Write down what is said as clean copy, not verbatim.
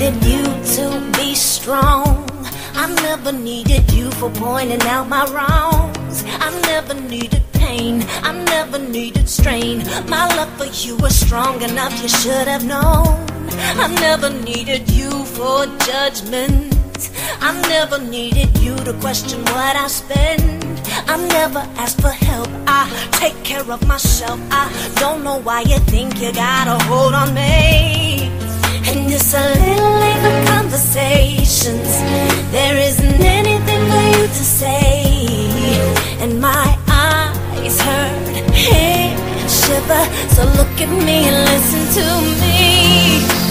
needed you to be strong. I never needed you for pointing out my wrongs. I never needed pain, I never needed strain. My love for you was strong enough, you should have known. I never needed you for judgment. I never needed you to question what I spend. I never asked for help, I take care of myself. I don't know why you think you got a hold on me. And it's a little late for conversations. There isn't anything for you to say. And my eyes hurt, head shiver. So look at me and listen to me.